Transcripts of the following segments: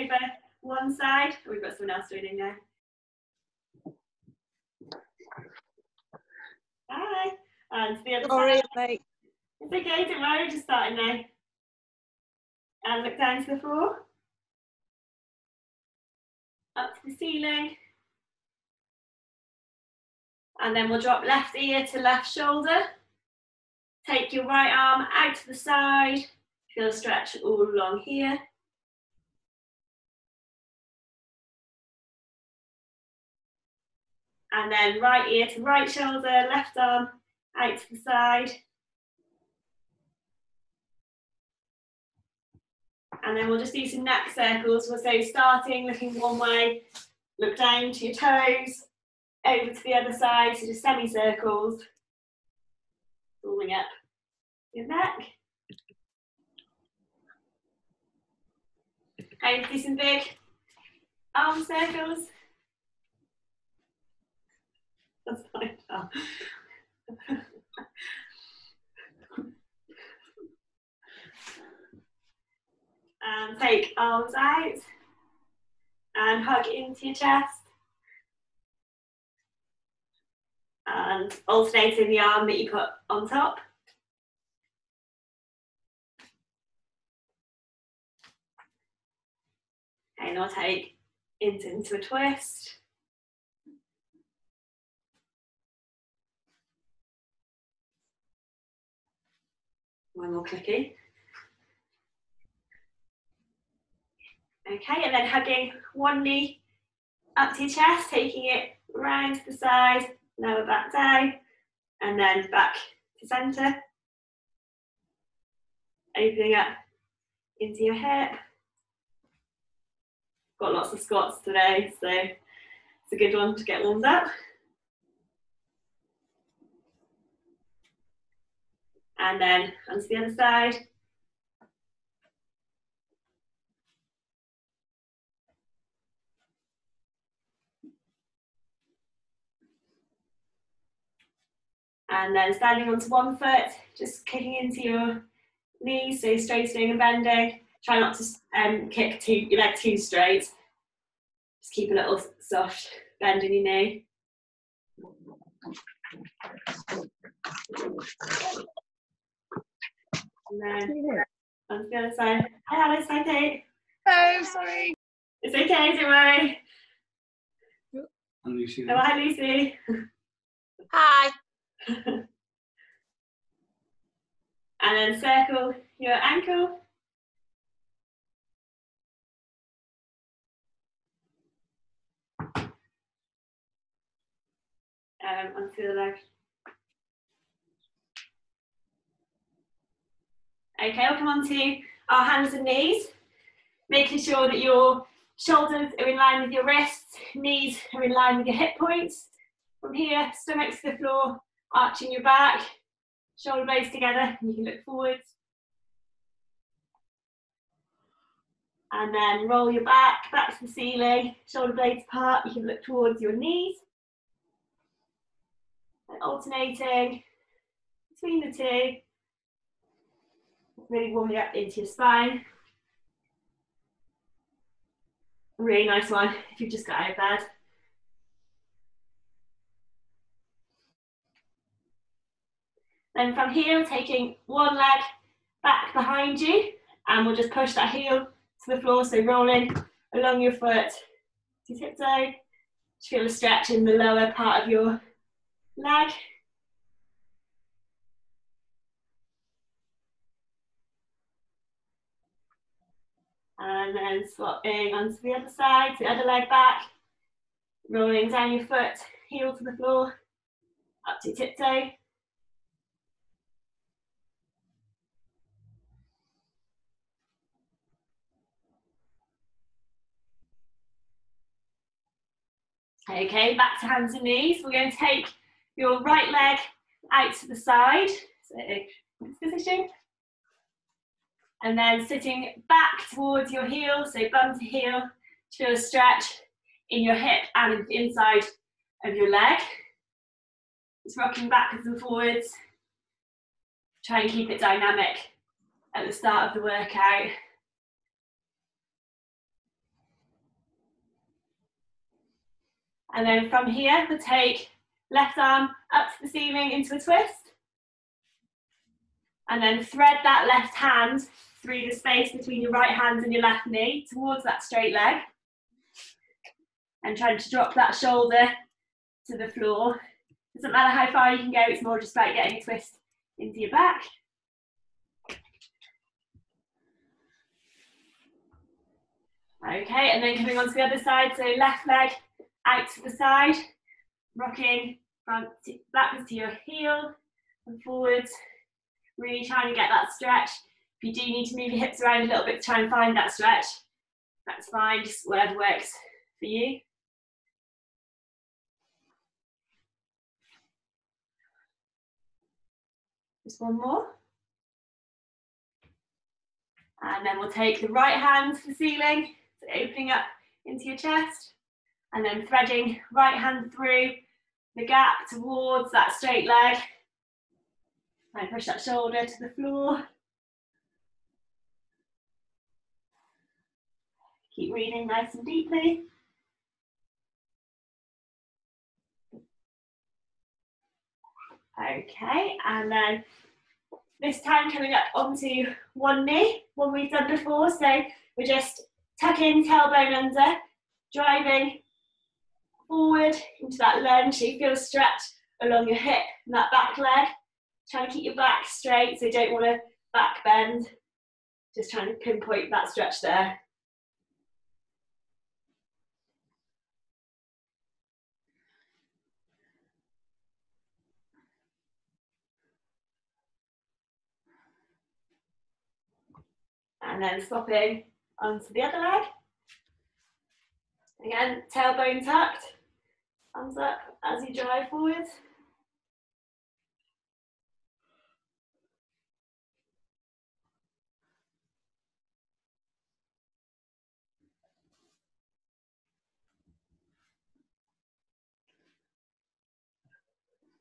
over one side. We've got someone else joining now. Hi. And to the other side. Mate. It's okay, don't worry, just starting now. And look down to the floor. Up to the ceiling. And then we'll drop left ear to left shoulder. Take your right arm out to the side. Feel a stretch all along here. And then right ear to right shoulder, left arm out to the side. And then we'll just do some neck circles. We'll say starting, looking one way, look down to your toes, over to the other side, so just semicircles. Warming up your neck. And do some big arm circles. That's fine. Oh. And take arms out and hug into your chest. And alternating the arm that you put on top. Okay, now take into a twist. One more clicky. Okay, and then hugging one knee up to your chest, taking it round to the side, lower back down, and then back to centre. Opening up into your hip. Got lots of squats today, so it's a good one to get warmed up. And then onto the other side. And then standing onto one foot, just kicking into your knees, so straightening and bending. Try not to kick your leg too straight. Just keep a little soft bend in your knee. And then onto the other side. Hi Alice, hi Kate. Oh, sorry. It's okay, don't worry. Hi Lucy. Oh, hi Lucy. Hi. And then circle your ankle. Onto the left. Okay, we'll come on to our hands and knees, making sure that your shoulders are in line with your wrists, knees are in line with your hip points. From here, stomach to the floor, arching your back, shoulder blades together, and you can look forwards. And then roll your back to the ceiling, shoulder blades apart, you can look towards your knees. And alternating between the two, really warming up into your spine. Really nice one if you've just got out of bed. Then from here, taking one leg back behind you, and we'll just push that heel to the floor, so rolling along your foot to tiptoe. Just feel a stretch in the lower part of your leg. And then swapping onto the other side, the other leg back, rolling down your foot, heel to the floor, up to tiptoe. Okay, back to hands and knees. We're going to take your right leg out to the side, so this position. And then sitting back towards your heel, so bum to heel, to feel a stretch in your hip and the inside of your leg. Just rocking backwards and forwards. Try and keep it dynamic at the start of the workout. And then from here, we'll take left arm up to the ceiling into a twist. And then thread that left hand through the space between your right hand and your left knee towards that straight leg. And trying to drop that shoulder to the floor. Doesn't matter how far you can go, it's more just about getting a twist into your back. Okay, and then coming on to the other side, so left leg out to the side, rocking backwards to your heel and forwards, really trying to get that stretch. If you do need to move your hips around a little bit to try and find that stretch, that's fine, just whatever works for you. Just one more. And then we'll take the right hand to the ceiling, so opening up into your chest, and then threading right hand through the gap towards that straight leg. And push that shoulder to the floor. Keep breathing nice and deeply. Okay, and then this time coming up onto one knee, one we've done before. So we're just tucking tailbone under, driving forward into that lunge so you feel stretch along your hip and that back leg. Trying to keep your back straight so you don't want to back bend. Just trying to pinpoint that stretch there. And then swapping onto the other leg. Again, tailbone tucked, thumbs up as you drive forward.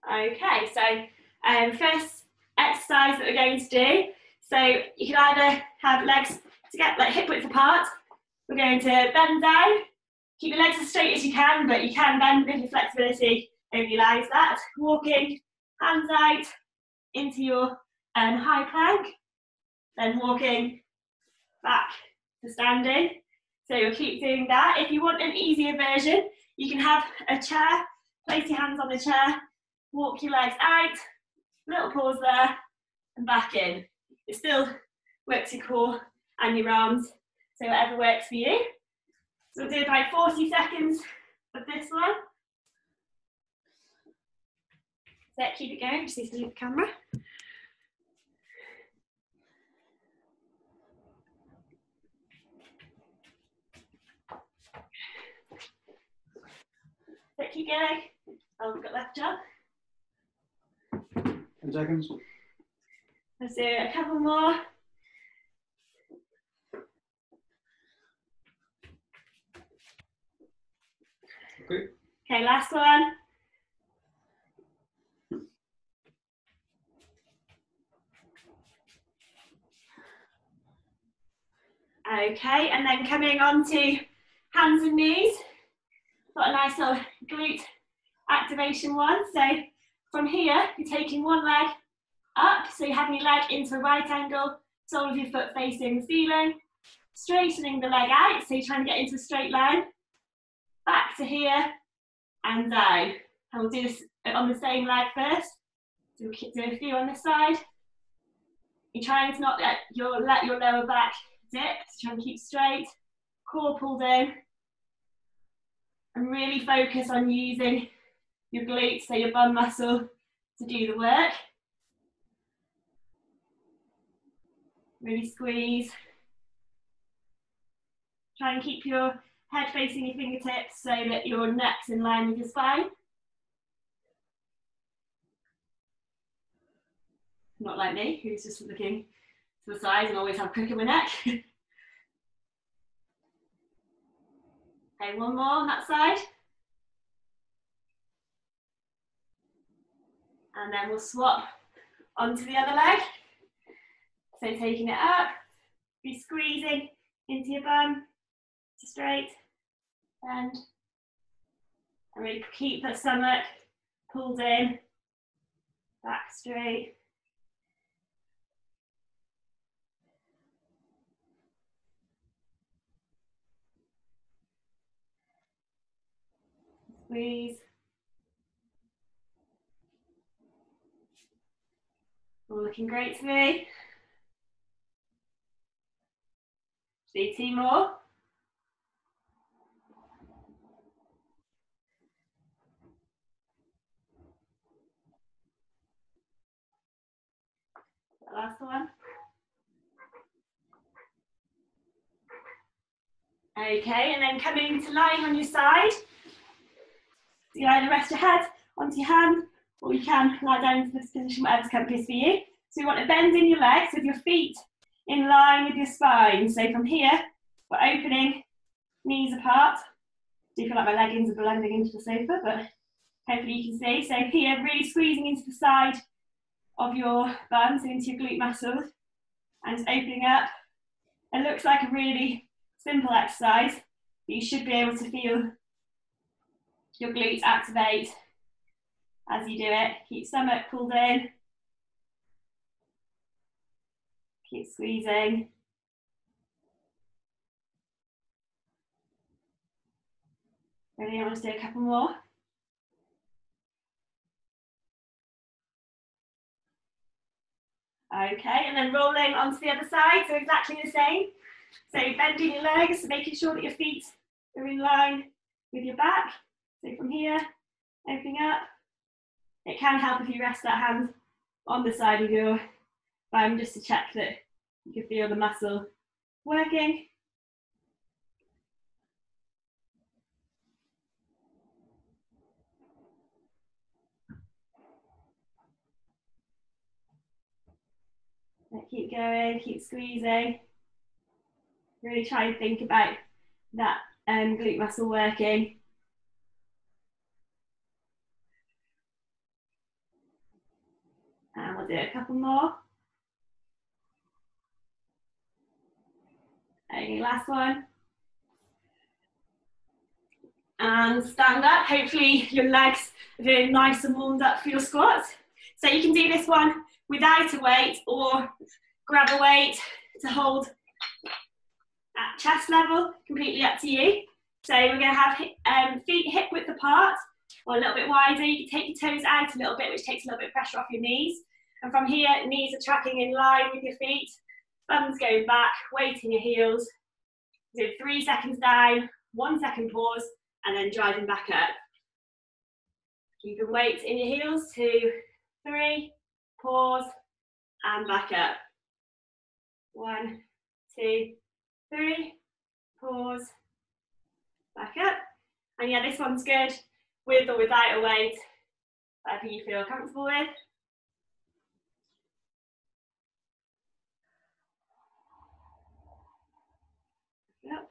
Okay, so first exercise that we're going to do. So you can either have legs to get like hip width apart. We're going to bend down. Keep your legs as straight as you can, but you can bend with your flexibility only allows that. Walking, hands out into your high plank, then walking back to standing. So you'll keep doing that. If you want an easier version, you can have a chair, place your hands on the chair, walk your legs out, little pause there, and back in. It still works your core and your arms, so whatever works for you. So we'll do about 40 seconds of this one. So keep it going, just need to leave the camera. So keep going. Oh, we've got left jump. 10 seconds. Let's do a couple more. Okay. Okay, last one. Okay, and then coming on to hands and knees. Got a nice little glute activation one. So from here, you're taking one leg up, so you're having your leg into a right angle, sole of your foot facing the ceiling, straightening the leg out, so you're trying to get into a straight line, back to here, and down. And we'll do this on the same leg first. So we'll do a few on this side. You're trying to not let your lower back dip, so try and keep straight, core pulled in, and really focus on using your glutes, so your bum muscle, to do the work. Really squeeze. Try and keep your head facing your fingertips so that your neck's in line with your spine. Not like me, who's just looking to the side and always have a crook in my neck. Okay, one more on that side. And then we'll swap onto the other leg. So taking it up, be squeezing into your bum, straight, bend, And really keep the stomach pulled in, back straight. Squeeze. All looking great to me. Do 2 more. The last one. Okay, and then coming to lying on your side. So you either rest your head onto your hand, or you can lie down into this position, whatever's comfiest for you. So you want to bend in your legs with your feet in line with your spine. So from here, we're opening knees apart. I do feel like my leggings are blending into the sofa, but hopefully you can see. So here, really squeezing into the side of your bum, so into your glute muscles, and just opening up. It looks like a really simple exercise, but you should be able to feel your glutes activate as you do it. Keep stomach pulled in. Keep squeezing. Really, I want to do a couple more. Okay, and then rolling onto the other side, so exactly the same. So bending your legs, making sure that your feet are in line with your back. So from here, opening up. It can help if you rest that hand on the side of your bum just to check that you can feel the muscle working. Keep going, keep squeezing. Really try and think about that glute muscle working. And we'll do a couple more. Okay, last one. And stand up. Hopefully your legs are feeling nice and warmed up for your squats. So you can do this one without a weight, or grab a weight to hold at chest level, completely up to you. So we're going to have feet hip width apart, or a little bit wider. You can take your toes out a little bit, which takes a little bit of pressure off your knees. And from here, knees are tracking in line with your feet, thumbs going back, weight in your heels. Do 3 seconds down, 1 second pause, and then driving back up. Keeping weight in your heels, 2, 3, pause, and back up. 1, 2, 3, pause, back up. And yeah, this one's good with or without a weight, whatever you feel comfortable with. Yep.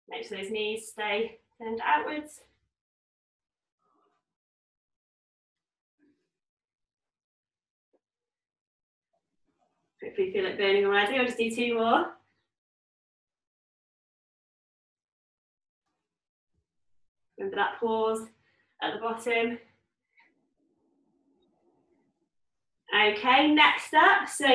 Make sure those knees stay turned outwards. Hopefully feel it burning already. I'll just do 2 more. Remember that pause at the bottom. Okay, next up, so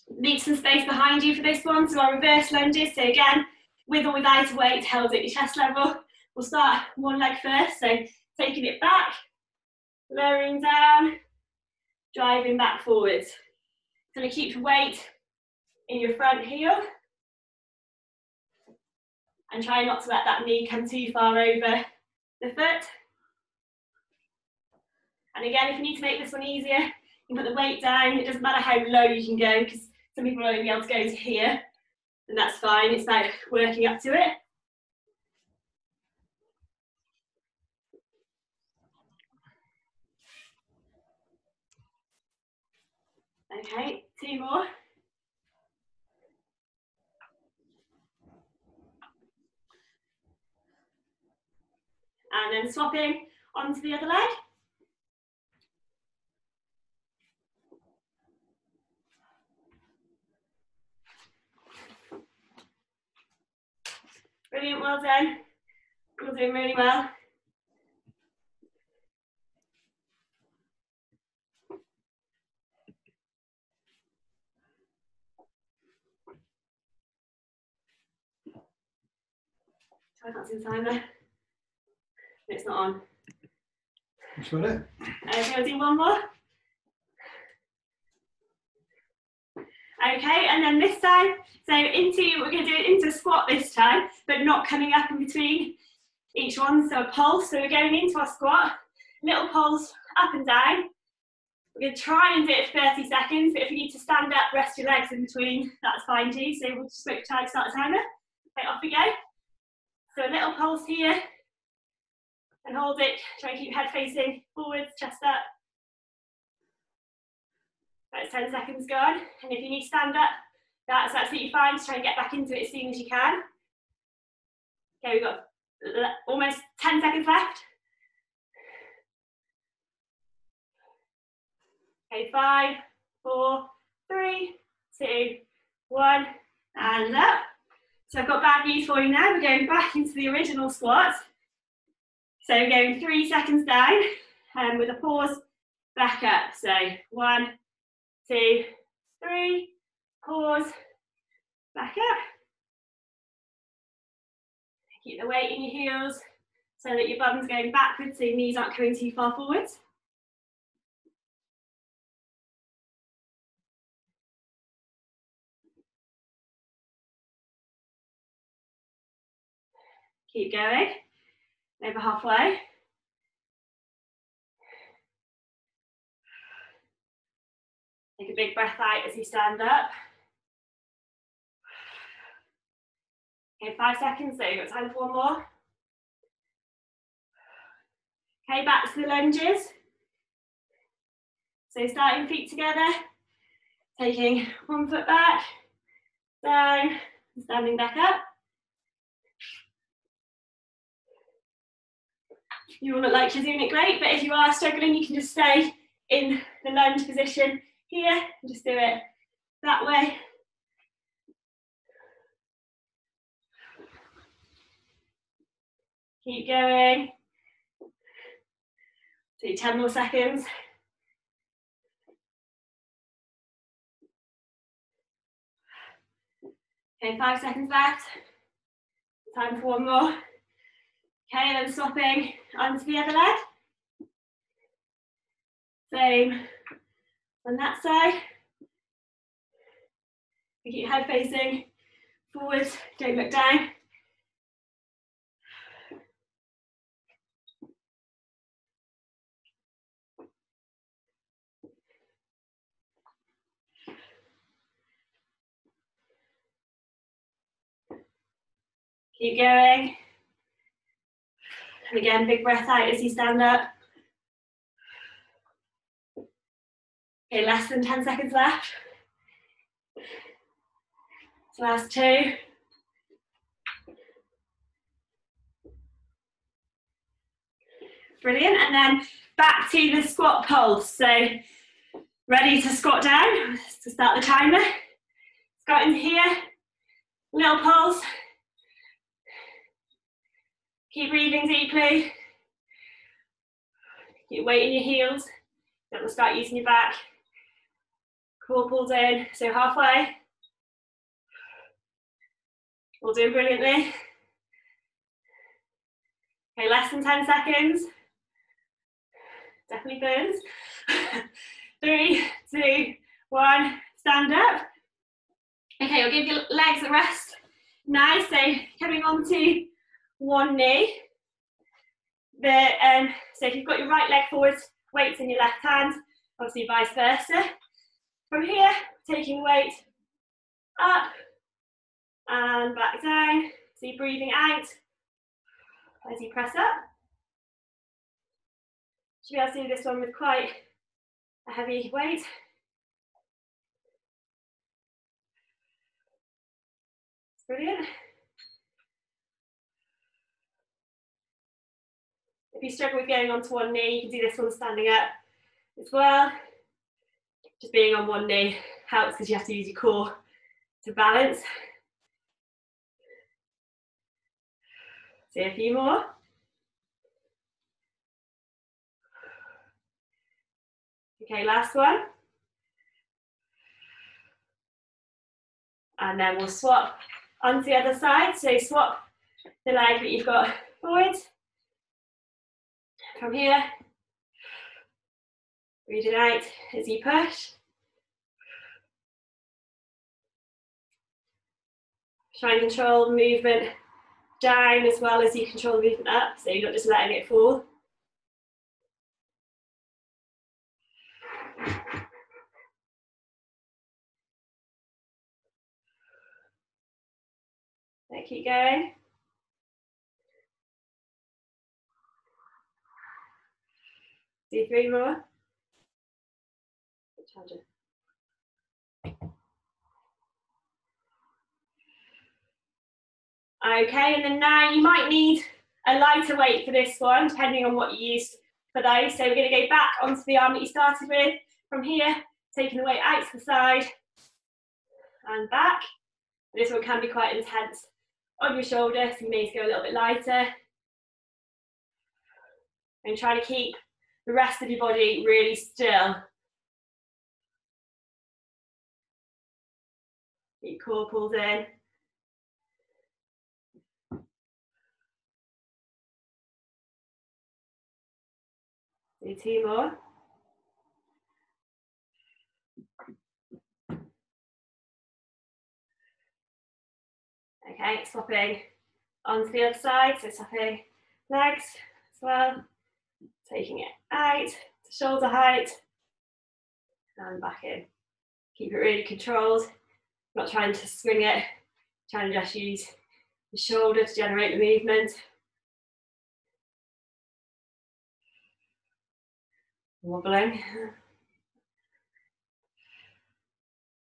leave some space behind you for this one. So our reverse lunges, so again, with or without a weight held at your chest level. We'll start one leg first, so taking it back, lowering down, driving back forwards. So we keep your weight in your front heel, and try not to let that knee come too far over the foot. And again, if you need to make this one easier, you can put the weight down. It doesn't matter how low you can go, because some people will only be able to go to here, and that's fine. It's about working up to it. Okay, 2 more. And then swapping onto the other leg. Brilliant. Brilliant, well done. You're doing really well. I can't see the timer. It's not on. That's got it. Okay, I'll do one more. Okay, and then this time, so we're going to do it into a squat this time, but not coming up in between each one, so a pulse. So we're going into our squat, little pulse up and down. We're going to try and do it for 30 seconds, but if you need to stand up, rest your legs in between, that's fine too. So we'll just wait for time to start the timer. Okay, off we go. So a little pulse here, and hold it, try and keep head facing forwards, chest up. That's 10 seconds gone, and if you need to stand up, that's absolutely fine. Just try and get back into it as soon as you can. Okay, we've got almost 10 seconds left. Okay, 5, 4, 3, 2, 1, and up. So I've got bad news for you now. We're going back into the original squat. So we're going 3 seconds down, with a pause, back up. So 1, 2, 3, pause, back up. Keep the weight in your heels so that your bum's going backwards so your knees aren't coming too far forwards. Keep going, over halfway. Take a big breath out as you stand up. Okay, 5 seconds, so you've got time for one more. Okay, back to the lunges. So starting feet together, taking one foot back, down, standing back up. You all look like you're doing it great, but if you are struggling, you can just stay in the lunge position here and just do it that way. Keep going. Do 10 more seconds. Okay, 5 seconds left. Time for one more. Okay, then swapping onto the other leg. Same on that side. You keep your head facing forward, don't look down. Keep going. And again, big breath out as you stand up. Okay, less than 10 seconds left. So last 2. Brilliant, and then back to the squat pulse. So ready to squat down, to start the timer. Squat into here, little pulse. Keep breathing deeply. Keep weight in your heels. Don't start using your back. Core pulls in, so halfway. All doing brilliantly. Okay, less than 10 seconds. Definitely burns. 3, 2, 1, stand up. Okay, I'll give your legs a rest now. So coming onto one knee. So if you've got your right leg forward, weights in your left hand, obviously vice versa. From here, taking weight up and back down. So you're breathing out as you press up. Should be able to do this one with quite a heavy weight. Brilliant. If you struggle with going onto one knee, you can do this one standing up as well. Just being on one knee helps because you have to use your core to balance. Do a few more. Okay, last one. And then we'll swap onto the other side. So swap the leg that you've got forward. From here. Breathe it out as you push. Try and control the movement down as well as you control the movement up, so you're not just letting it fall. So keep going. Do 3 more. Okay, and then now you might need a lighter weight for this one, depending on what you use for those. So we're going to go back onto the arm that you started with. From here, taking the weight out to the side and back. This one can be quite intense on your shoulder, so you may need to go a little bit lighter. And try to keep the rest of your body really still. Keep core pulled in. Do 2 more. Okay, swapping onto the other side, so swapping legs as well. Taking it out to shoulder height and back in. Keep it really controlled, not trying to swing it, trying to just use the shoulder to generate the movement. Wobbling.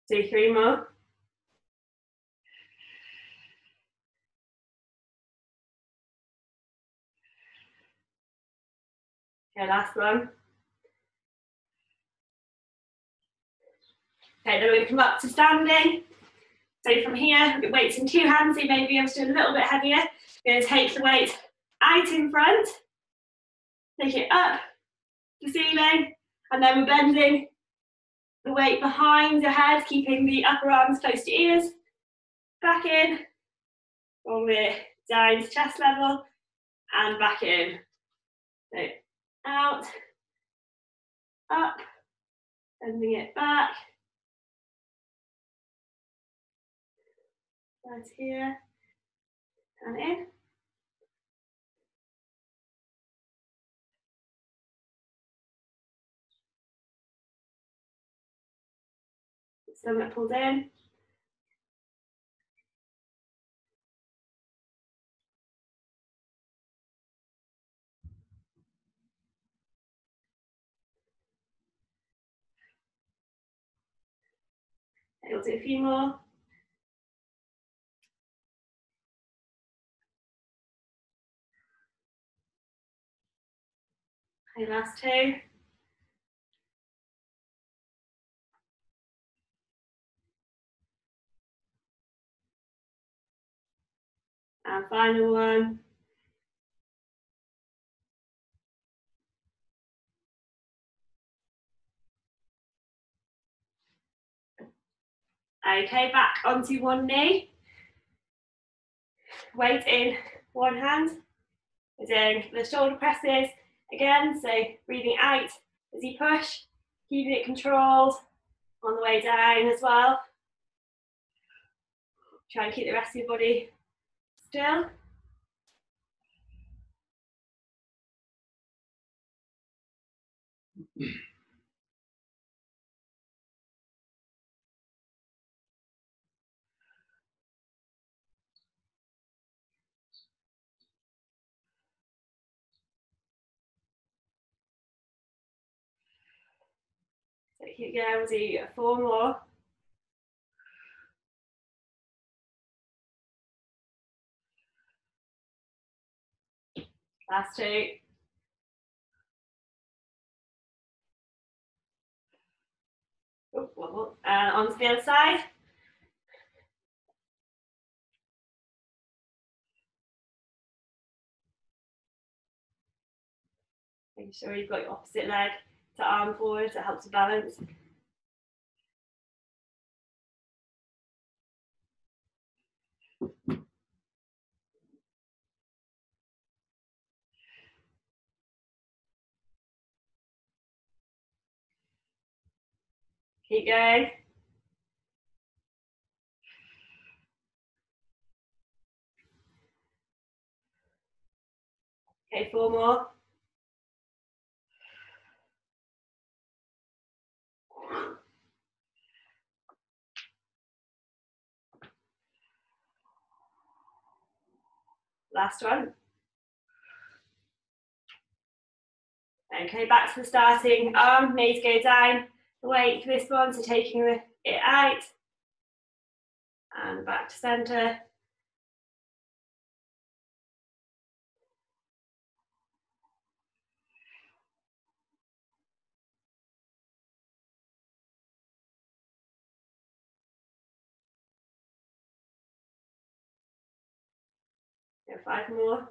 Do 3 more. Okay, last one. Okay, then we're going to come up to standing. So from here, we've got weights in 2 hands, so you may be able to do a little bit heavier. We're going to take the weight out in front, take it up the ceiling, and then we're bending the weight behind your head, keeping the upper arms close to your ears. Back in, all the way down to chest level, and back in. So out, up, bending it back. Right here, and in. Stomach pulled in. Okay, we'll do a few more. Okay, last 2. And final one. Okay, back onto one knee. Weight in one hand. We're doing the shoulder presses again, so breathing out as you push, keeping it controlled on the way down as well. Try and keep the rest of your body still. So keep going, we'll do 4 more. Last 2. And onto the other side. Make sure you've got your opposite leg to arm forward, that helps you balance. Keep going. Okay, 4 more. Last one. Okay, back to the starting arm, knees go down. The weight for this one, so taking it out. And back to centre. Go 5 more.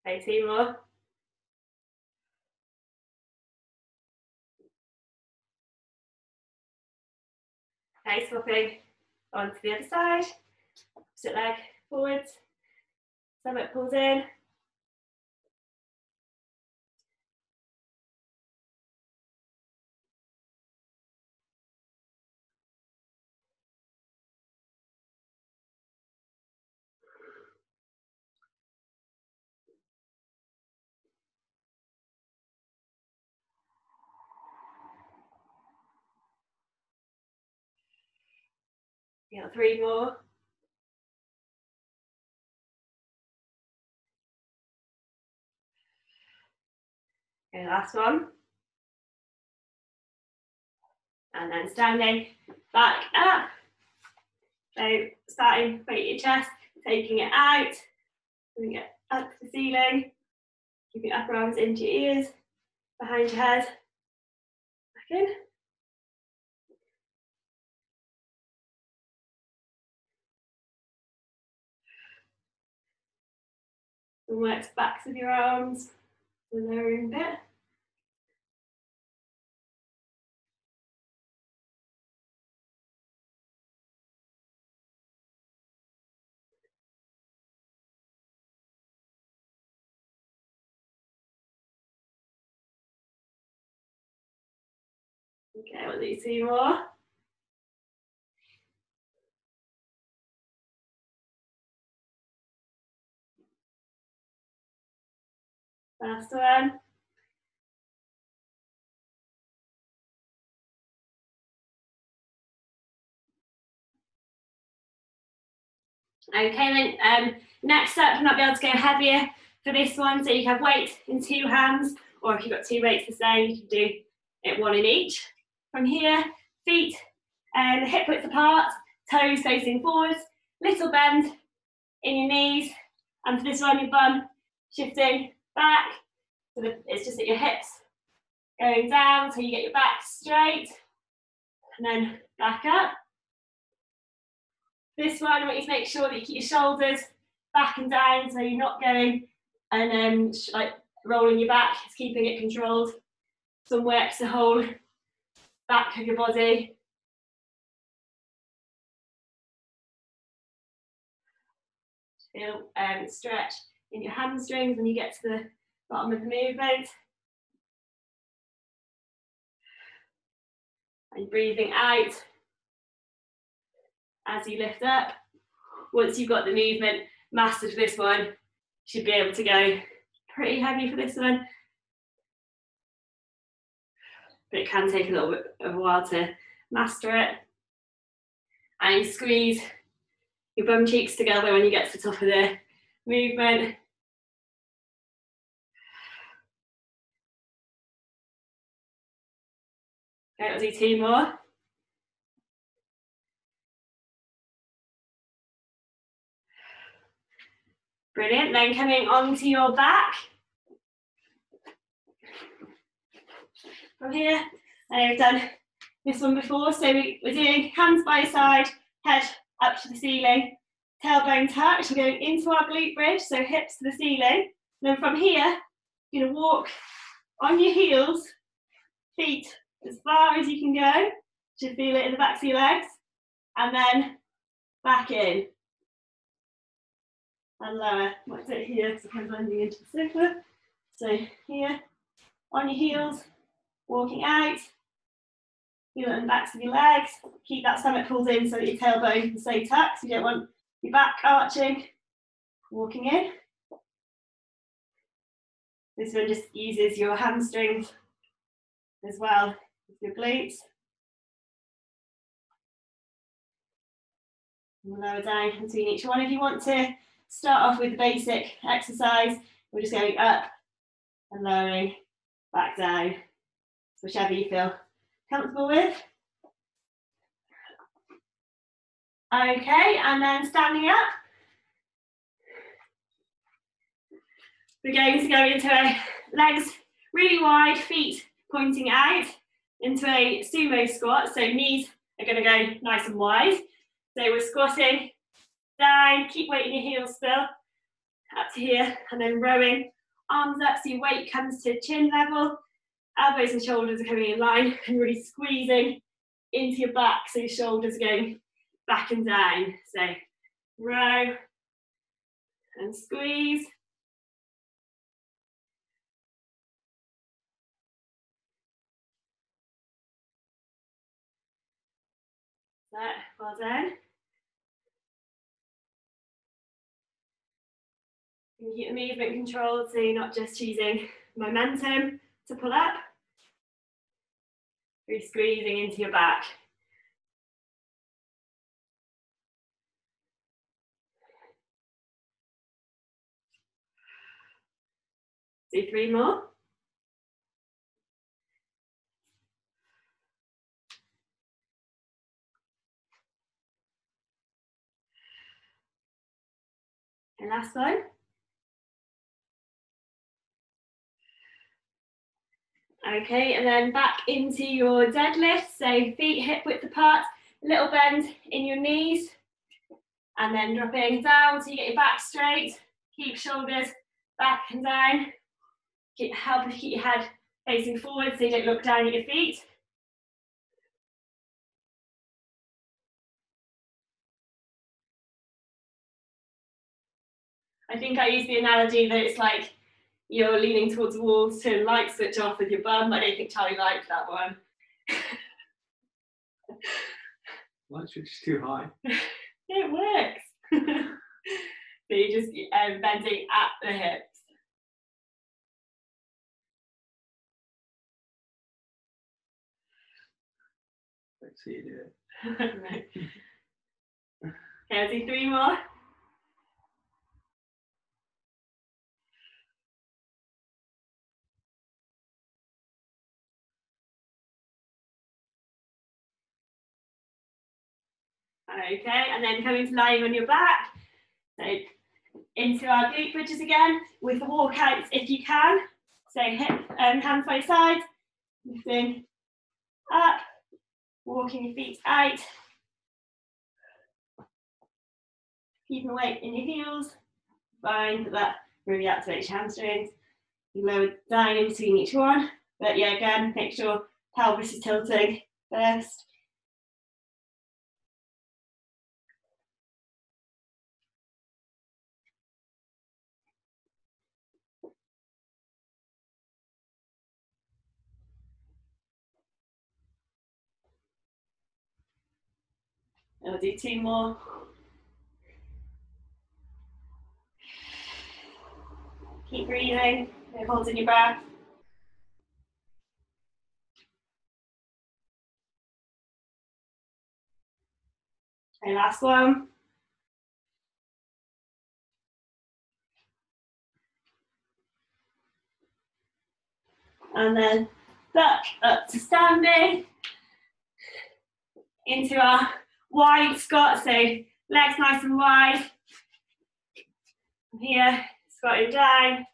Okay, 2 more. Okay, swapping onto the other side. Opposite leg forwards. Stomach pulls in. You got 3 more. Okay, last one. And then standing back up. So starting, weight your chest, taking it out, bring it up to the ceiling. Keep your upper arms into your ears, behind your head. Back in. And work backs of your arms, the lowering bit. Okay, we'll do 2 more. Last one. Okay, then next up, you might be able to go heavier for this one. So you have weight in 2 hands, or if you've got 2 weights the same, you can do it 1 in each. From here, feet and hip width apart, toes facing forwards, little bend in your knees, and for this one, your bum shifting back. So it's just that your hips going down, so you get your back straight, and then back up. This one, I want you to make sure that you keep your shoulders back and down, so you're not going and like rolling your back, it's keeping it controlled. Some work to hold back of your body. Feel stretch in your hamstrings when you get to the bottom of the movement. And breathing out as you lift up. Once you've got the movement mastered for this one, you should be able to go pretty heavy for this one. But it can take a little bit of a while to master it. And squeeze your bum cheeks together when you get to the top of the movement. Okay, we'll do 2 more. Brilliant, then coming onto your back. From here, and we've done this one before. So we're doing hands by your side, head up to the ceiling, tailbone touch. We're going into our glute bridge, so hips to the ceiling. And then from here, you're going to walk on your heels, feet as far as you can go. You should feel it in the backs of your legs. And then back in. And lower. Might do it here because I'm blending into the sofa. So here, on your heels, walking out. Feel it in the backs of your legs. Keep that stomach pulled in so that your tailbone can stay tucked. You don't want your back arching. Walking in. This one just uses your hamstrings as well as your glutes. And lower down between each one. If you want to start off with the basic exercise, we're just going up and lowering back down. So whichever you feel comfortable with. Okay, and then standing up. We're going to go into a legs really wide, feet pointing out, into a sumo squat. So knees are going to go nice and wide. So we're squatting down, keep weight in your heels still, up to here, and then rowing arms up so your weight comes to chin level. Elbows and shoulders are coming in line and really squeezing into your back so your shoulders are going back and down. So row and squeeze. Well done. You keep the movement controlled so you're not just choosing momentum to pull up. You're squeezing into your back. Do 3 more. And last one. Okay, and then back into your deadlift. So feet hip width apart, a little bend in your knees, and then dropping down so you get your back straight. Keep shoulders back and down. Help to keep your head facing forward so you don't look down at your feet. I think I use the analogy that it's like you're leaning towards the wall to turn light switch off with your bum. I don't think Charlie liked that one. Light switch is too high. It works. So you're just bending at the hips. Let's see you do it. Right. Okay, I'll do 3 more. Okay, and then coming to lying on your back. So into our glute bridges again with the walkouts if you can. So hip hands by your side, lifting up, walking your feet out. Keeping weight in your heels. Find that really activates your hamstrings. You lower down in between each one. But yeah, again, make sure pelvis is tilting first. I'll do 2 more. Keep breathing, holding your breath. Okay, last one. And then back up to standing. Into our wide squat, so legs nice and wide. From here, squatting down.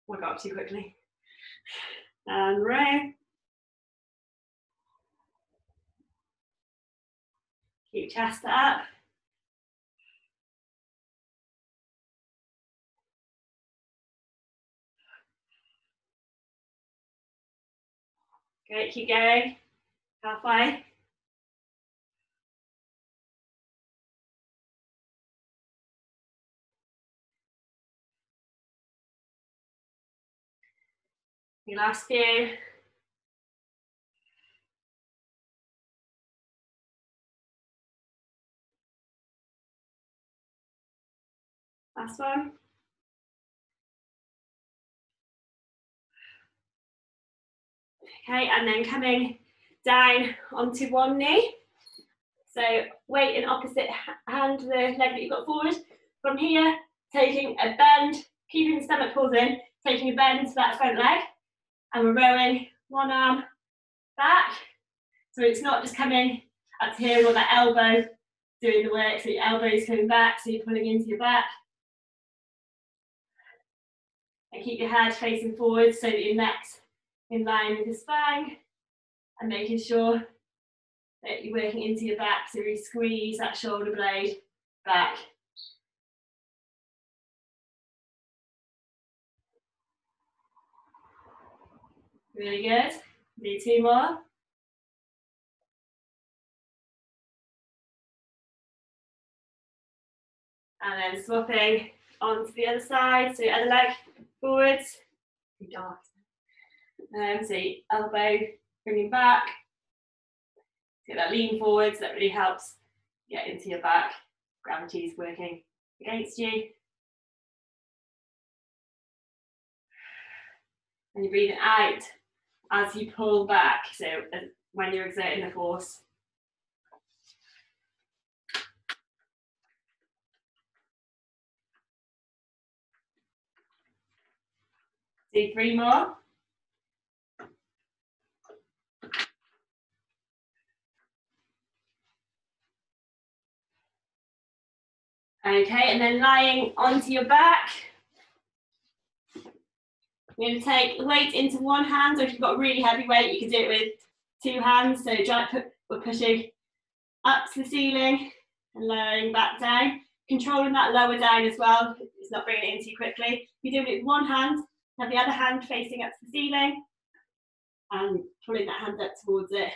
Oh, I got up too quickly. And row. Keep chest up. Great, keep going. Halfway. Your last few. Last one. Okay, and then coming down onto one knee. So weight in opposite hand to the leg that you've got forward. From here, taking a bend, keeping the stomach pulled in, taking a bend to that front leg, and we're rowing one arm back. So it's not just coming up to here with that elbow doing the work, so your elbow is coming back, so you're pulling into your back. And keep your head facing forward so that your neck's in line with your spine, and making sure that you're working into your back, so you squeeze that shoulder blade back. Really good. Do 2 more. And then swapping onto the other side, so your other leg forwards. So your elbow bringing back. Get that lean forwards, that really helps get into your back. Gravity is working against you. And you're breathing out as you pull back, so when you're exerting the force. Do 3 more. Okay, and then lying onto your back. You're going to take the weight into one hand, or if you've got a really heavy weight, you can do it with 2 hands. So we're pushing up to the ceiling and lowering back down. Controlling that lower down as well. It's not bringing it in too quickly. You're doing it with one hand, have the other hand facing up to the ceiling, and pulling that hand up towards it.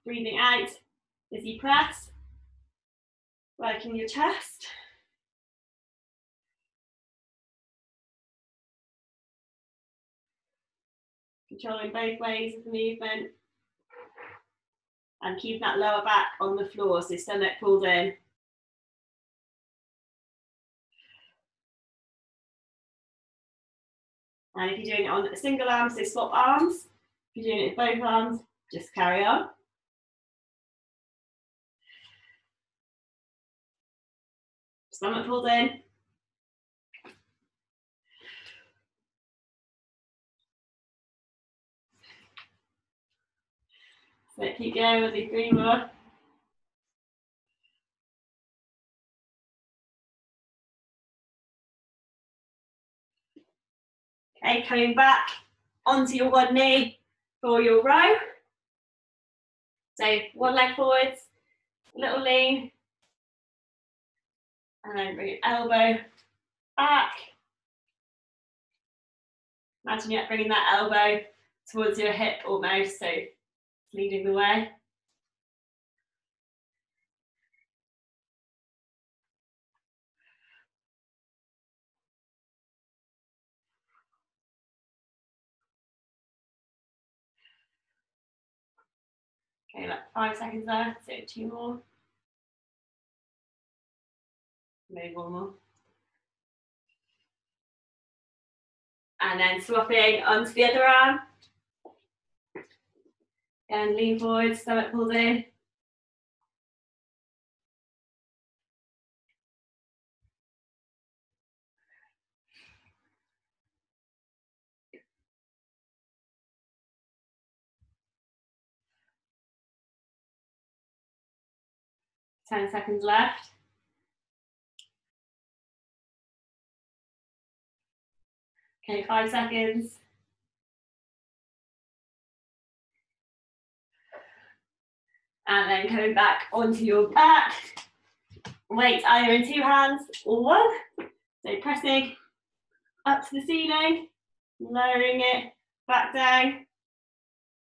Breathing out as you press, working your chest. Controlling both ways of the movement. And keeping that lower back on the floor, so stomach pulled in. And if you're doing it on a single arm, so swap arms. If you're doing it with both arms, just carry on. Stomach pulled in. So keep going with the 3 more. Okay, coming back onto your one knee for your row. So one leg forwards, a little lean, and then bring your elbow back. Imagine you're bringing that elbow towards your hip almost, so leading the way. Okay, like 5 seconds left, so 2 more. Maybe 1 more. And then swapping onto the other arm. And lean forward, stomach pulled in. Ten seconds left. Okay, 5 seconds. And then coming back onto your back. Weight either in 2 hands or 1. So pressing up to the ceiling, lowering it back down.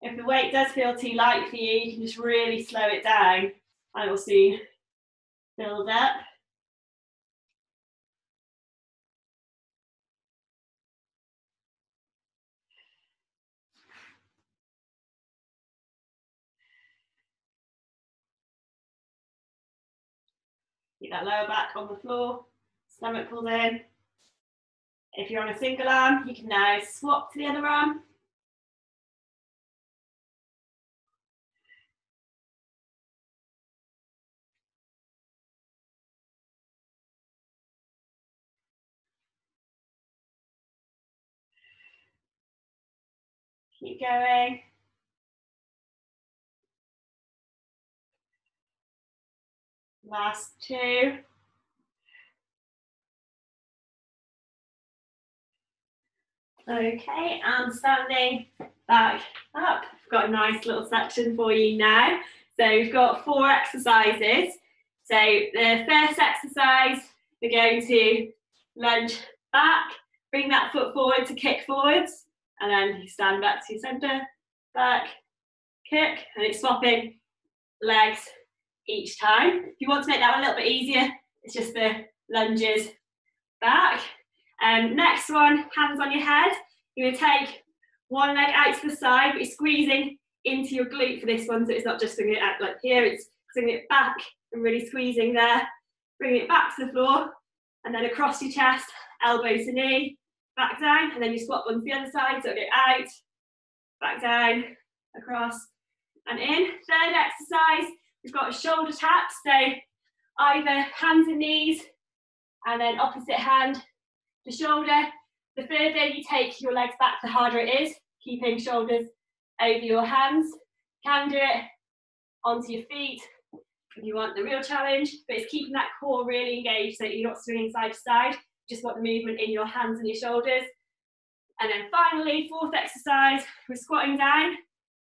If the weight does feel too light for you, you can just really slow it down and it will soon build up. Keep that lower back on the floor, stomach pulled in. If you're on a single arm, you can now swap to the other arm. Keep going. Last 2. Okay, and standing back up. I've got a nice little section for you now. So we've got 4 exercises. So the first exercise, we're going to lunge back, bring that foot forward to kick forwards, and then you stand back to your centre, back, kick, and it's swapping legs each time. If you want to make that one a little bit easier, it's just the lunges back. Next one, hands on your head. You're going to take one leg out to the side, but you're squeezing into your glute for this one, so it's not just swinging it out like here, it's swinging it back and really squeezing there. Bring it back to the floor, and then across your chest, elbow to knee, back down, and then you swap one to the other side, so go out, back down, across, and in. Third exercise, we've got a shoulder tap, so either hands and knees, and then opposite hand to shoulder. The further you take your legs back, the harder it is, keeping shoulders over your hands. You can do it onto your feet if you want the real challenge, but it's keeping that core really engaged so that you're not swinging side to side, just want the movement in your hands and your shoulders. And then finally, 4th exercise, we're squatting down.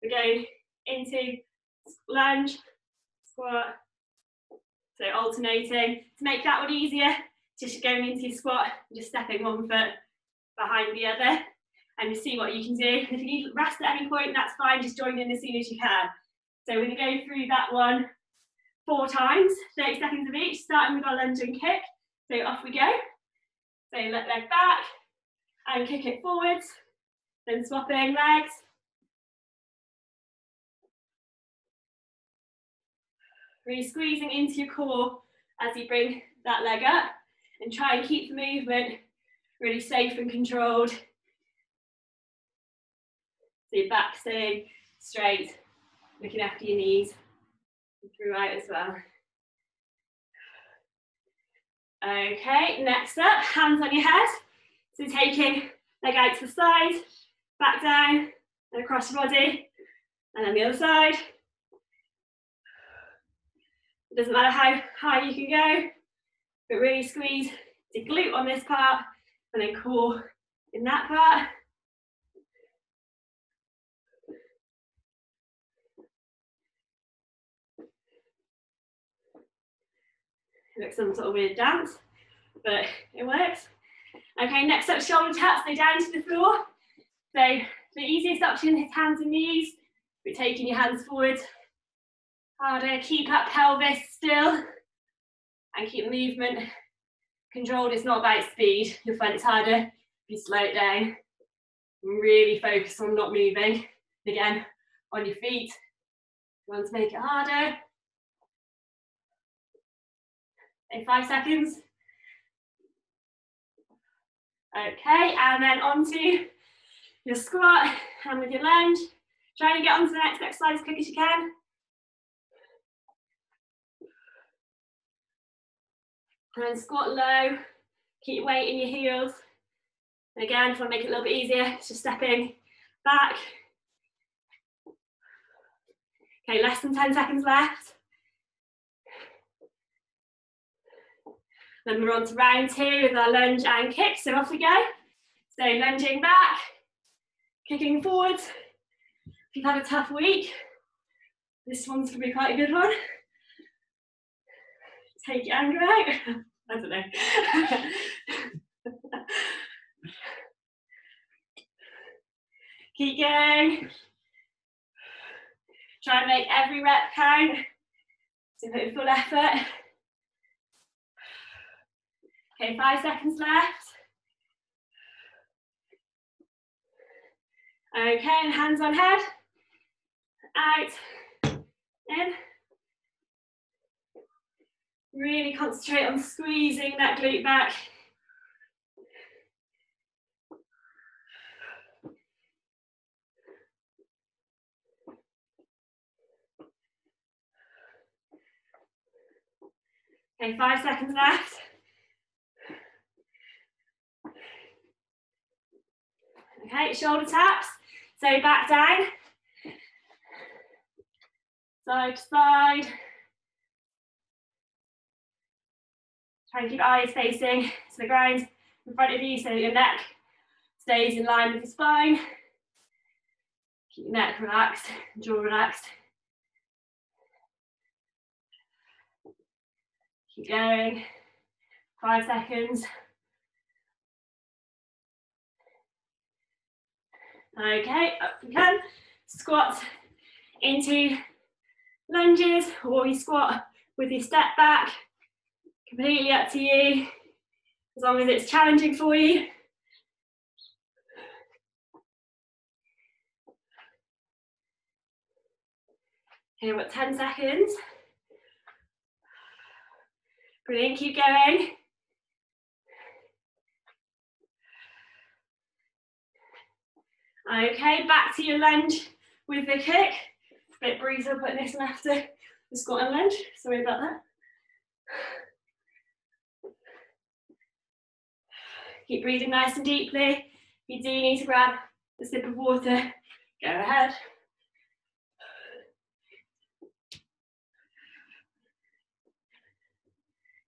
We're going into lunge, squat, so alternating. To make that one easier, just going into your squat, just stepping one foot behind the other, and you see what you can do. If you need rest at any point, that's fine, just join in as soon as you can. So we're going to go through that one 4 times, 30 seconds of each, starting with our lunge and kick. So off we go. So leg back and kick it forwards, then swapping legs. Really squeezing into your core as you bring that leg up, and try and keep the movement really safe and controlled. So your back staying straight, looking after your knees throughout as well. Okay, next up, hands on your head. So taking leg out to the side, back down, and across your body, and then the other side. It doesn't matter how high you can go, but really squeeze the glute on this part, and then core in that part. It looks some sort of weird dance, but it works. Okay, next up, shoulder taps, so down to the floor. So the easiest option is hands and knees. We're taking your hands forward. Harder, keep that pelvis still, and keep the movement controlled. It's not about speed. You'll find it's harder if you slow it down. Really focus on not moving. Again, on your feet. You want to make it harder. In 5 seconds. Okay, and then onto your squat, and with your lunge, trying to get onto the next exercise as quick as you can. And squat low, keep your weight in your heels. And again, if I make it a little bit easier, it's just stepping back. Okay, less than 10 seconds left. Then we're on to round 2 with our lunge and kick, so off we go. So lunging back, kicking forwards. If you've had a tough week, This one's going to be quite a good one. Take your anger out. I don't know. Keep going. Try and make every rep count. So put in full effort. Okay, 5 seconds left. Okay, and hands on head. Out, in. Really concentrate on squeezing that glute back. Okay, 5 seconds left. Okay, shoulder taps. So back down. Side to side. Try and keep eyes facing to the ground in front of you so that your neck stays in line with your spine. Keep your neck relaxed, jaw relaxed. Keep going. 5 seconds. Okay, up we come. Squat into lunges, or you squat with your step back. Completely up to you, as long as it's challenging for you. Okay, we've got 10 seconds. Brilliant, keep going. Okay, back to your lunge with the kick. A bit breezy putting this one after the squat and lunge. Sorry about that. Keep breathing nice and deeply. If you do need to grab a sip of water, go ahead.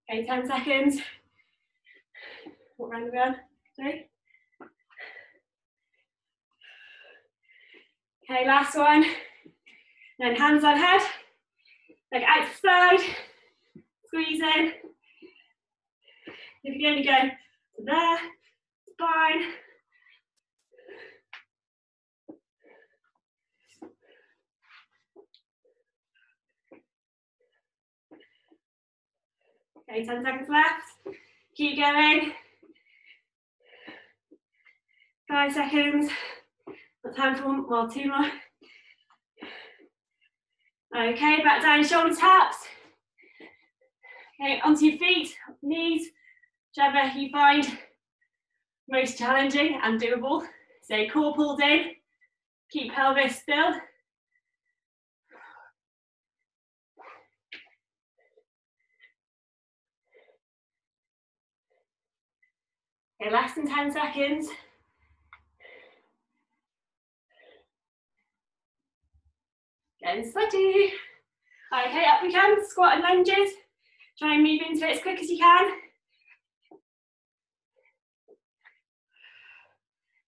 Okay, 10 seconds. What round are we on? 3. Okay, last one. Then hands on head. Leg out to the side. Squeeze in. If you can only go to there, it's fine. Okay, 10 seconds left. Keep going. 5 seconds. Got time for one more, 2 more. Okay, back down, shoulder taps. Okay, onto your feet, knees, whichever you find most challenging and doable. So core pulled in, keep pelvis still. Okay, less than 10 seconds. Getting sweaty. Okay, up we come, squat and lunges. Try and move into it as quick as you can.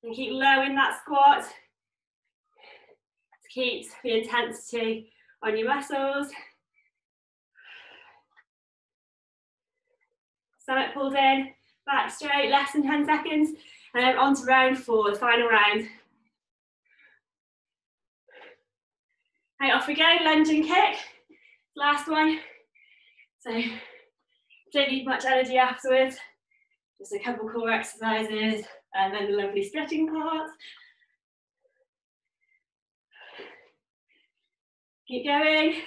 And keep low in that squat. To keep the intensity on your muscles. Stomach pulled in, back straight, less than 10 seconds. And then on to round 4, the final round. Okay, off we go, lunge and kick. Last one. So, don't need much energy afterwards. Just a couple core exercises and then the lovely stretching part. Keep going.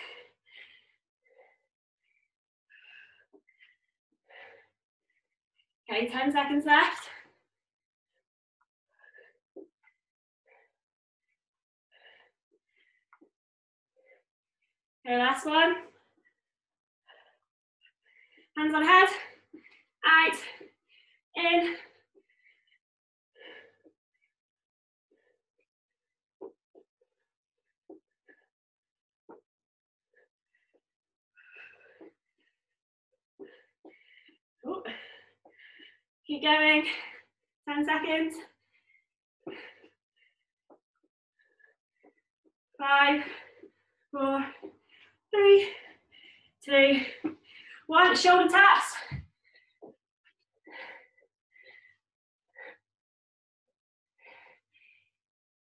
Okay, 10 seconds left. Okay, last one. Hands on head, out, in. Ooh. Keep going, 10 seconds. 5, 4, 3, 2, 1. Shoulder taps.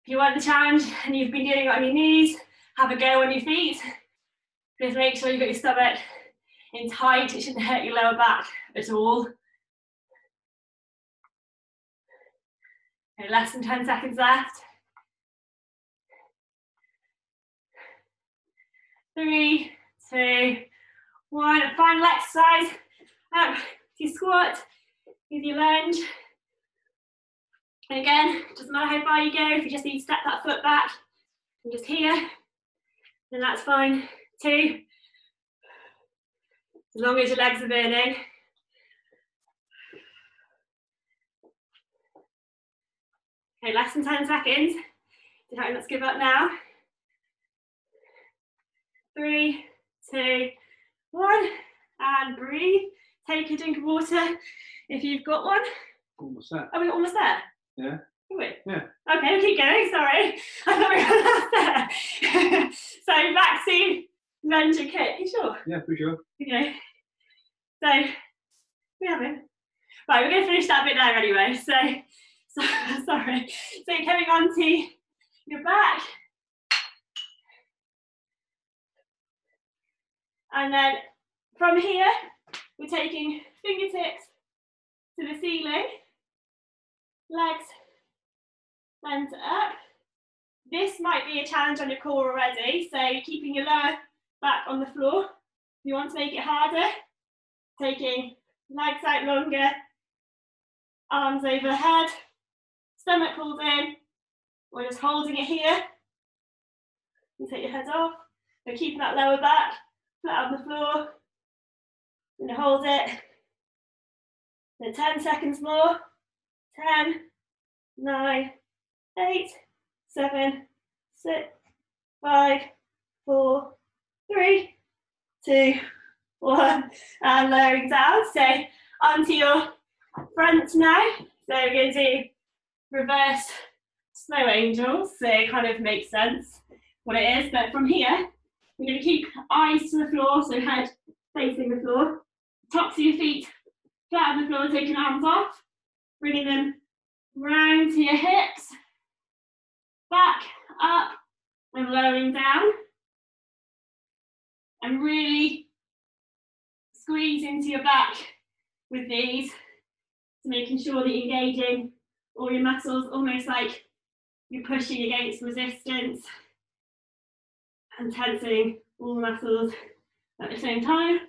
If you want the challenge and you've been doing it on your knees, have a go on your feet. Just make sure you've got your stomach in tight. It shouldn't hurt your lower back at all. Okay, less than 10 seconds left. 3, 2, 1. A final exercise. Up to your squat, with your lunge. And again, doesn't matter how far you go, if you just need to step that foot back and just here, then that's fine too. As long as your legs are burning. Okay, less than 10 seconds. Let's give up now. 3, 2, 1, and breathe. Take a drink of water if you've got one. Almost there. Are we almost there? Yeah. Are we? Yeah. Okay, we'll keep going, sorry. I thought we were almost there. So back to lunge and kick. You sure? Yeah, for sure. Okay. So, we haven't. Right, we're going to finish that bit there anyway. So sorry. So coming on to your back. And then from here, we're taking fingertips to the ceiling, legs bent up. This might be a challenge on your core already, so you're keeping your lower back on the floor. If you want to make it harder, taking legs out longer, arms overhead, stomach pulled in, or just holding it here. You take your head off, so keeping that lower back flat on the floor. I'm going to hold it. Then 10 seconds more. 10, 9, 8, 7, 6, 5, 4, 3, 2, 1. And lowering down. So onto your front now. So we're going to do reverse snow angels. So it kind of makes sense what it is. But from here, we're going to keep eyes to the floor, so head facing the floor. Tops of your feet flat on the floor, taking arms off, bringing them round to your hips, back, up, and lowering down. And really squeeze into your back with these, so making sure that you're engaging all your muscles, almost like you're pushing against resistance and tensing all the muscles at the same time.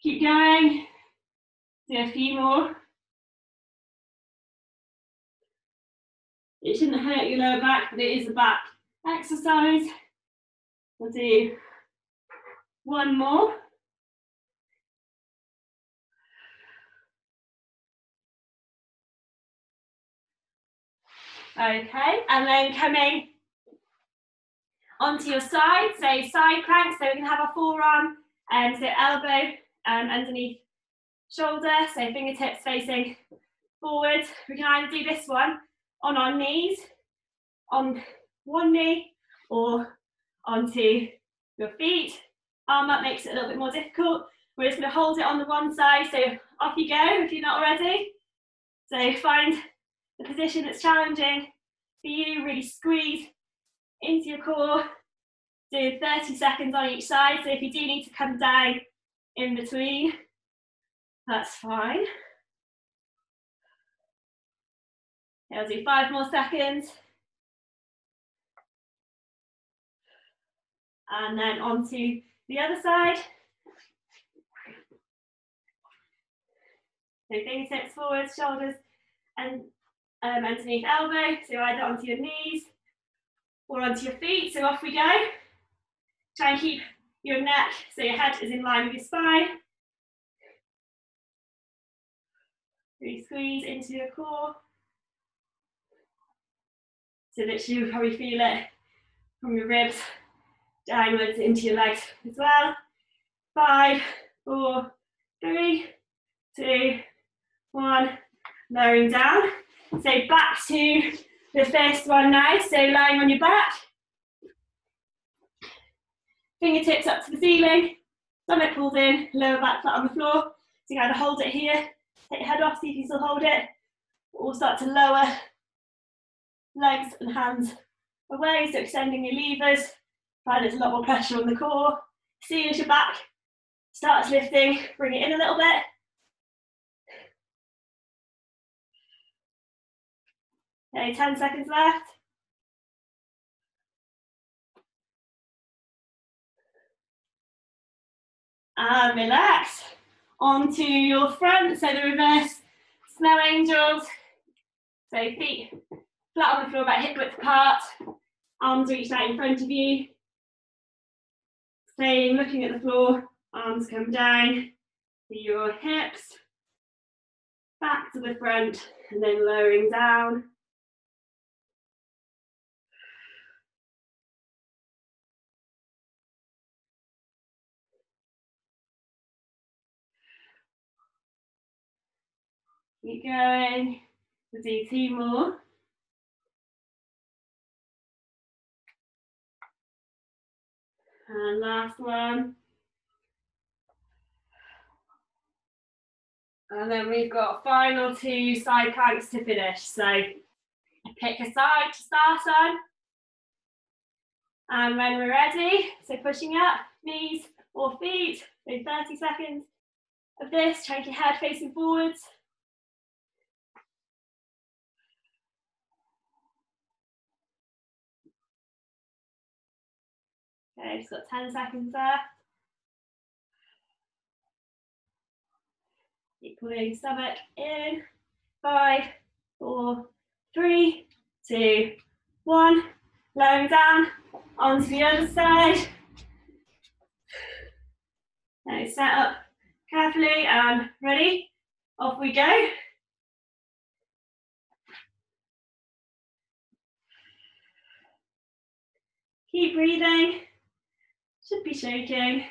Keep going. Do a few more. It shouldn't hurt your lower back, but it is a back exercise. We'll do one more. Okay, and then coming onto your side, so side plank, so we can have our forearm, so elbow underneath shoulder, so fingertips facing forward. We can either do this one on our knees, on one knee, or onto your feet. Arm up makes it a little bit more difficult. We're just going to hold it on the one side, so off you go if you're not already. So find the position that's challenging for you, really squeeze into your core. Do 30 seconds on each side, so if you do need to come down in between, that's fine. Okay, I'll do 5 more seconds. And then onto the other side. So fingertips forward, shoulders and underneath elbow, so either onto your knees or onto your feet, so off we go. Try and keep your neck, so your head is in line with your spine. Really squeeze into your core. So that you'll probably feel it from your ribs downwards into your legs as well. 5, 4, 3, 2, 1. Lowering down. So back to the first one now. So lying on your back. fingertips up to the ceiling, stomach pulled in, lower back flat on the floor. So you kind of hold it here, take your head off, see if you still hold it. We'll start to lower legs and hands away, so extending your levers. Find there's a lot more pressure on the core. See as your back starts lifting, bring it in a little bit. Okay, 10 seconds left. And relax. Onto your front, so the reverse snow angels. So feet flat on the floor, about hip width apart. Arms reached out in front of you. Staying, looking at the floor. Arms come down to your hips. Back to the front, and then lowering down. Keep going. We'll do 2 more. And last one. And then we've got final 2 side planks to finish. So pick a side to start on. And when we're ready, so pushing up, knees or feet, so 30 seconds of this, take your head facing forwards. Okay, just got 10 seconds there. Keep pulling stomach in. 5, 4, 3, 2, 1. Lowering down onto the other side. Now set up carefully and ready. Off we go. Keep breathing. Should be shaking.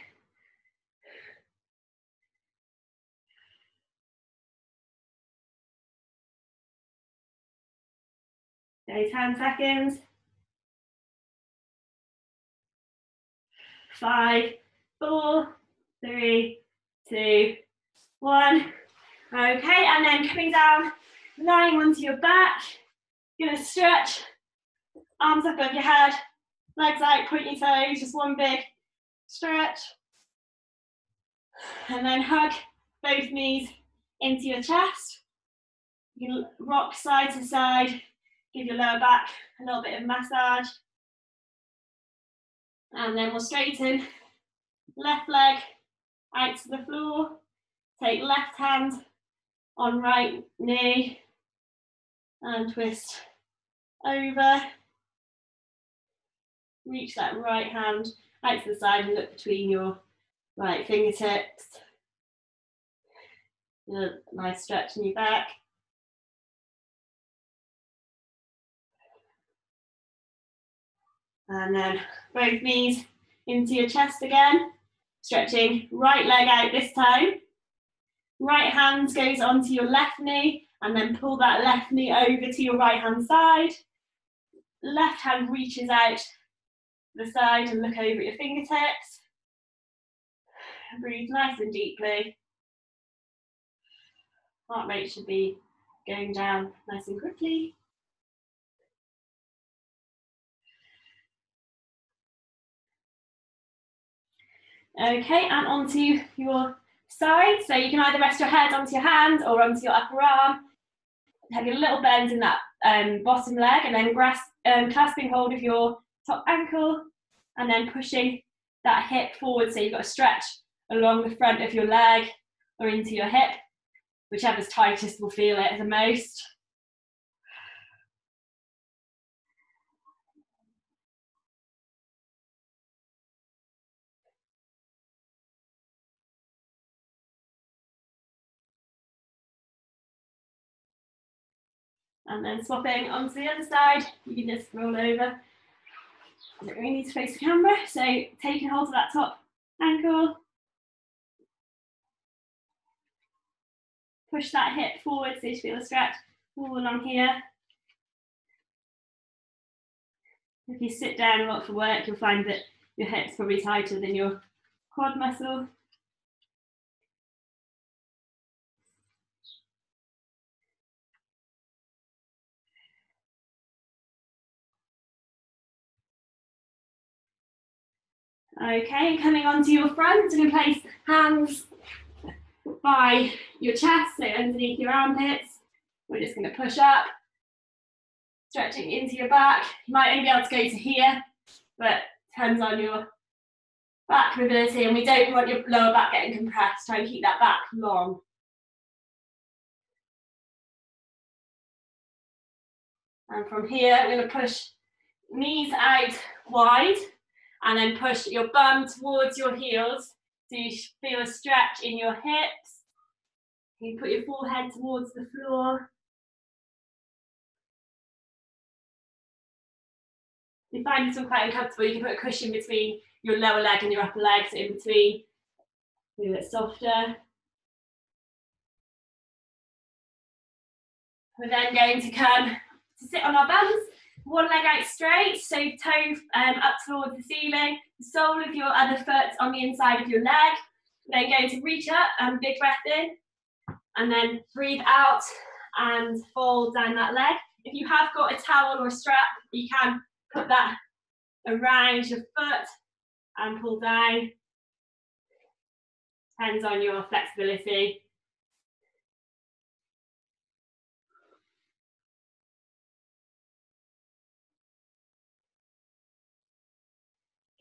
Okay, 10 seconds. 5, 4, 3, 2, 1. Okay, and then coming down, lying onto your back. You're gonna stretch, arms up above your head, legs out, point your toes, just one big stretch. And then hug both knees into your chest. You can rock side to side, give your lower back a little bit of massage. And then we'll straighten left leg out to the floor. Take left hand on right knee and twist over. Reach that right hand out to the side and look between your right fingertips. A nice stretch in your back. And then both knees into your chest again. Stretching right leg out this time. Right hand goes onto your left knee and then pull that left knee over to your right hand side. Left hand reaches out the side and look over at your fingertips. Breathe nice and deeply. Heart rate should be going down nice and quickly. Okay, and onto your side. So you can either rest your head onto your hand or onto your upper arm. Have your little bend in that bottom leg and then clasping hold of your top ankle and then pushing that hip forward, so you've got a stretch along the front of your leg or into your hip, whichever's tightest will feel it the most. And then swapping onto the other side, you can just roll over. You don't really need to face the camera, so taking hold of that top ankle. Push that hip forward so you feel a stretch all along here. If you sit down a lot for work, you'll find that your hips probably tighter than your quad muscle. Okay, coming onto your front, you're going to place hands by your chest, so underneath your armpits. We're just going to push up, stretching into your back. You might only be able to go to here, but depends on your back mobility, and we don't want your lower back getting compressed. Try and keep that back long. And from here, we're going to push knees out wide, and then push your bum towards your heels, so you feel a stretch in your hips. You can put your forehead towards the floor. If you find this one quite uncomfortable, you can put a cushion between your lower leg and your upper leg, so in between, a bit softer. We're then going to come to sit on our bums, one leg out straight, so toe up towards the ceiling, the sole of your other foot on the inside of your leg. Then going to reach up and big breath in, and then breathe out and fold down that leg. If you have got a towel or a strap, you can put that around your foot and pull down. Depends on your flexibility.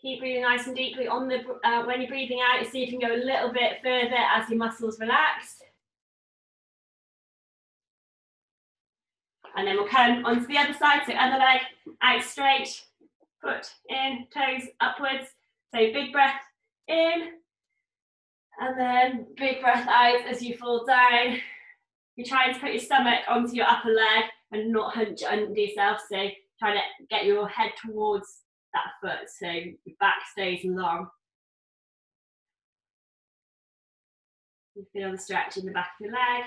Keep breathing nice and deeply on the when you're breathing out. See if you can go a little bit further as your muscles relax. And then we'll come onto the other side, so other leg out straight, foot in, toes upwards. So big breath in, and then big breath out as you fall down. You're trying to put your stomach onto your upper leg and not hunch under yourself, so try to get your head towards that foot, so your back stays long. You feel the stretch in the back of your leg.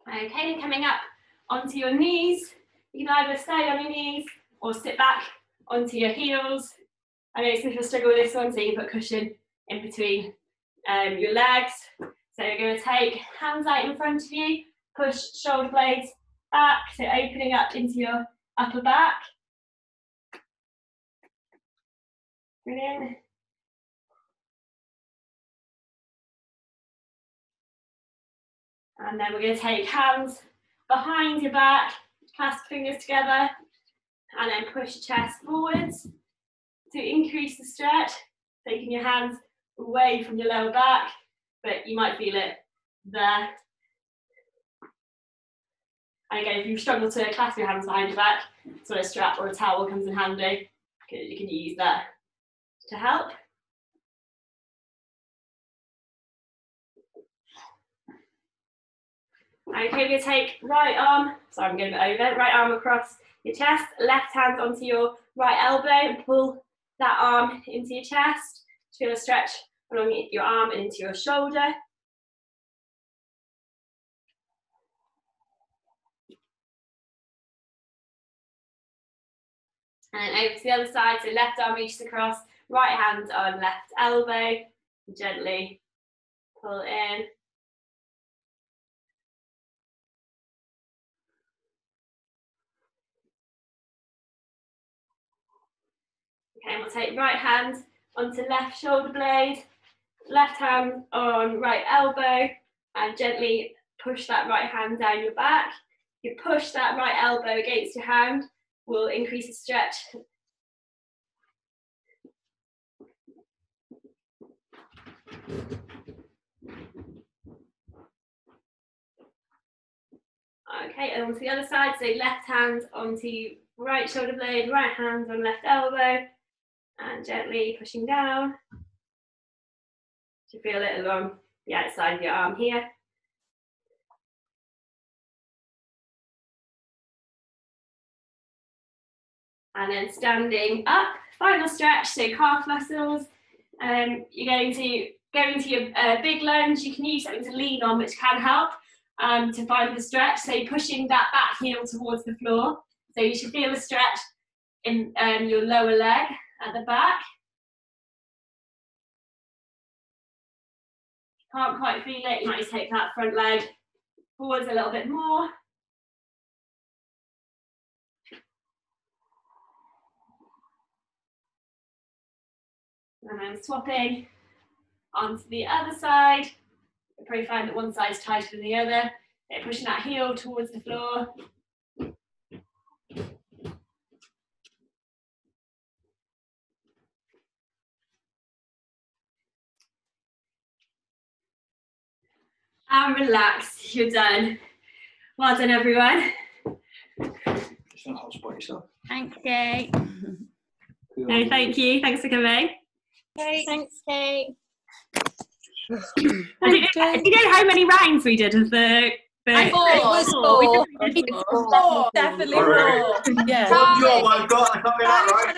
Okay, and coming up onto your knees. You can either stay on your knees or sit back onto your heels. I know some people struggle with this one, so you can put a cushion in between your legs. So you're going to take hands out in front of you, push shoulder blades back, so opening up into your upper back. Brilliant. And then we're going to take hands behind your back, clasp fingers together, and then push your chest forwards to increase the stretch, taking your hands away from your lower back, but you might feel it there. And again, if you struggle to clasp your hands behind your back, so a strap or a towel comes in handy. You can use that to help. Okay, we're going to take right arm, sorry I'm getting a bit over, right arm across your chest, left hand onto your right elbow and pull that arm into your chest. Feel a stretch along your arm and into your shoulder. And over to the other side, so left arm reaches across, right hand on left elbow, gently pull in. Okay, and we'll take right hand onto left shoulder blade, left hand on right elbow, and gently push that right hand down your back. You push that right elbow against your hand, will increase the stretch. Okay, and onto the other side, so left hand onto right shoulder blade, right hand on left elbow, and gently pushing down to feel it along the outside of your arm here. And then standing up, final stretch, so calf muscles, You're going to go into your big lunge. You can use something to lean on, which can help to find the stretch. So you're pushing that back heel towards the floor. So you should feel the stretch in your lower leg at the back. Can't quite feel it, you might take that front leg forwards a little bit more. And then swapping onto the other side. You'll probably find that one side's tighter than the other. So pushing that heel towards the floor. And relax, you're done. Well done, everyone. Just not hotspot yourself. Thanks, Kate. No, thank you. Thanks for coming. Thanks, Kate. Do you know how many rounds we did of the It was four. Definitely four. Yeah. Oh, my God, I can't be that right.